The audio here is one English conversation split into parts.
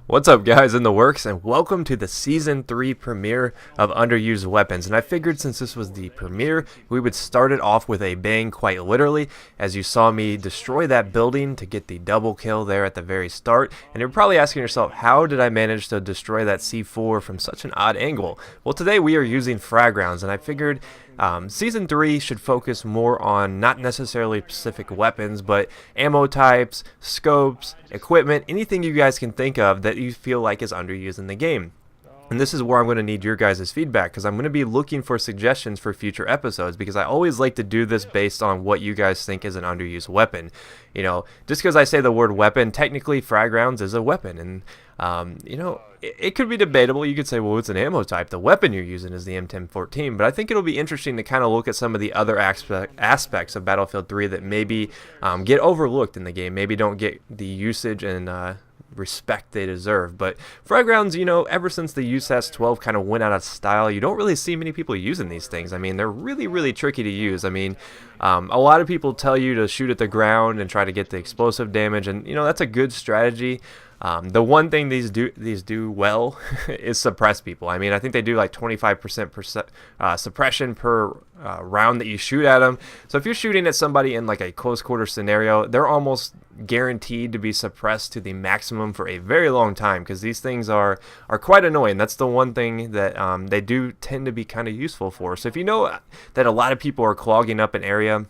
What's up, guys, in the works, and welcome to the Season 3 premiere of Underused Weapons. And I figured since this was the premiere, we would start it off with a bang, quite literally, as you saw me destroy that building to get the double kill there at the very start. And you're probably asking yourself, how did I manage to destroy that C4 from such an odd angle? Well, today we are using frag rounds, and I figured Season 3 should focus more on not necessarily specific weapons, but ammo types, scopes, equipment, anything you guys can think of that you feel like is underused in the game. And this is where I'm going to need your guys' feedback, because I'm going to be looking for suggestions for future episodes, because I always like to do this based on what you guys think is an underused weapon. You know, just because I say the word weapon, technically frag rounds is a weapon, and you know, it could be debatable. You could say, well, it's an ammo type. The weapon you're using is the M1014, but I think it'll be interesting to kind of look at some of the other aspects of Battlefield 3 that maybe get overlooked in the game, maybe don't get the usage and respect they deserve. But frag rounds, you know, ever since the USAS 12 kind of went out of style, you don't really see many people using these things. I mean, they're really tricky to use. I mean, a lot of people tell you to shoot at the ground and try to get the explosive damage, and you know, that's a good strategy. The one thing these do well is suppress people. I mean, I think they do like 25% suppression per round that you shoot at them. So if you're shooting at somebody in like a close quarter scenario, they're almost guaranteed to be suppressed to the maximum for a very long time, because these things are quite annoying. That's the one thing that they do tend to be kind of useful for. So if you know that a lot of people are clogging up an area,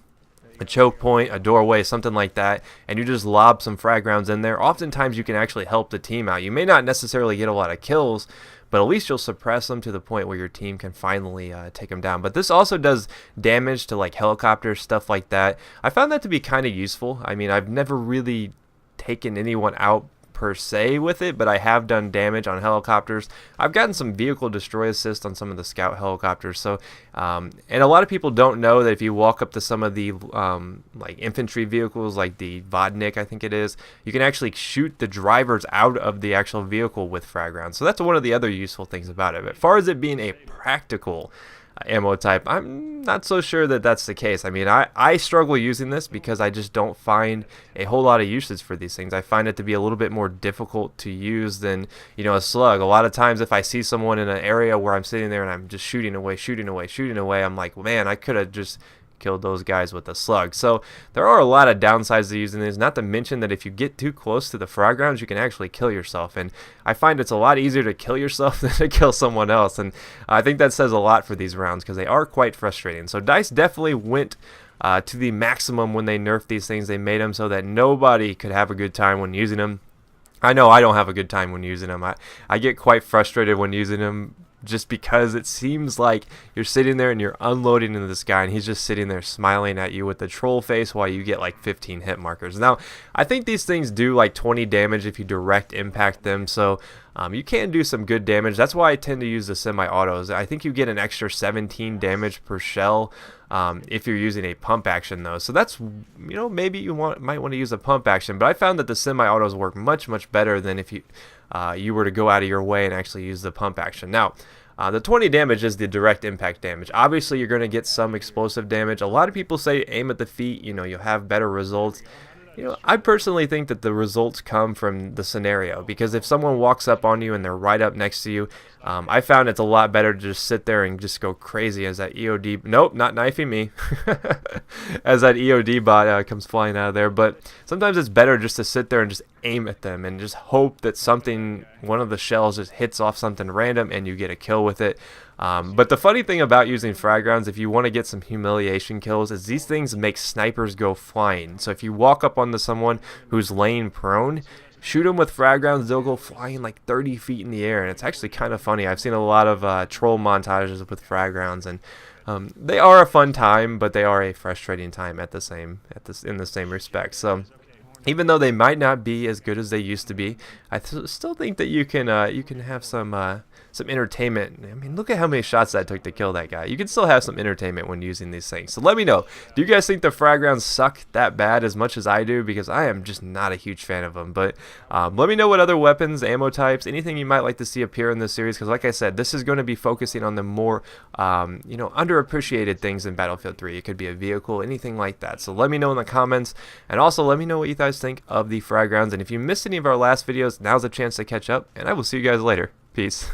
a choke point, a doorway, something like that, and you just lob some frag rounds in there, oftentimes you can actually help the team out. You may not necessarily get a lot of kills, but at least you'll suppress them to the point where your team can finally take them down. But this also does damage to like helicopters, stuff like that. I found that to be kind of useful. I mean, I've never really taken anyone out per se with it, but I have done damage on helicopters. I've gotten some vehicle destroy assist on some of the scout helicopters. So and a lot of people don't know that if you walk up to some of the like infantry vehicles, like the Vodnik, I think it is, you can actually shoot the drivers out of the actual vehicle with frag rounds. So that's one of the other useful things about it. But as far as it being a practical ammo type, I'm not so sure that that's the case. I mean, I struggle using this because I just don't find a whole lot of uses for these things. I find it to be a little bit more difficult to use than, you know, a slug. A lot of times if I see someone in an area where I'm sitting there and I'm just shooting away, I'm like, man, I could have just killed those guys with a slug. So there are a lot of downsides to using these, not to mention that if you get too close to the frag rounds, you can actually kill yourself, and I find it's a lot easier to kill yourself than to kill someone else, and I think that says a lot for these rounds because they are quite frustrating. So DICE definitely went to the maximum when they nerfed these things. They made them so that nobody could have a good time when using them. I know I don't have a good time when using them. I get quite frustrated when using them, just because it seems like you're sitting there and you're unloading into this guy and he's just sitting there smiling at you with the troll face while you get like 15 hit markers. Now, I think these things do like 20 damage if you direct impact them, so you can do some good damage. That's why I tend to use the semi-autos. I think you get an extra 17 damage per shell if you're using a pump action though. So that's, you know, maybe you might want to use a pump action, but I found that the semi-autos work much better than if you were to go out of your way and actually use the pump action. Now, the 20 damage is the direct impact damage. Obviously, you're going to get some explosive damage. A lot of people say aim at the feet, you know, you'll have better results. You know, I personally think that the results come from the scenario, because if someone walks up on you and they're right up next to you, I found it's a lot better to just sit there and just go crazy as that EOD, nope, not knifing me, as that EOD bot comes flying out of there. But sometimes it's better just to sit there and just aim at them and just hope that one of the shells just hits off something random and you get a kill with it. But the funny thing about using frag rounds, if you want to get some humiliation kills, is these things make snipers go flying. So if you walk up onto someone who's laying prone, shoot them with frag rounds, they'll go flying like 30 feet in the air, and it's actually kind of funny. I've seen a lot of troll montages with frag rounds, and they are a fun time, but they are a frustrating time in the same respect. So even though they might not be as good as they used to be, I still think that you can have some entertainment. I mean, look at how many shots that took to kill that guy. You can still have some entertainment when using these things. So let me know, do you guys think the frag rounds suck that bad as much as I do? Because I am just not a huge fan of them. But let me know what other weapons, ammo types, anything you might like to see appear in this series, because like I said, this is going to be focusing on the more you know, underappreciated things in Battlefield 3. It could be a vehicle, anything like that. So let me know in the comments, and also let me know what you thought guys think of the frag rounds, and if you missed any of our last videos, now's a chance to catch up, and I will see you guys later. Peace.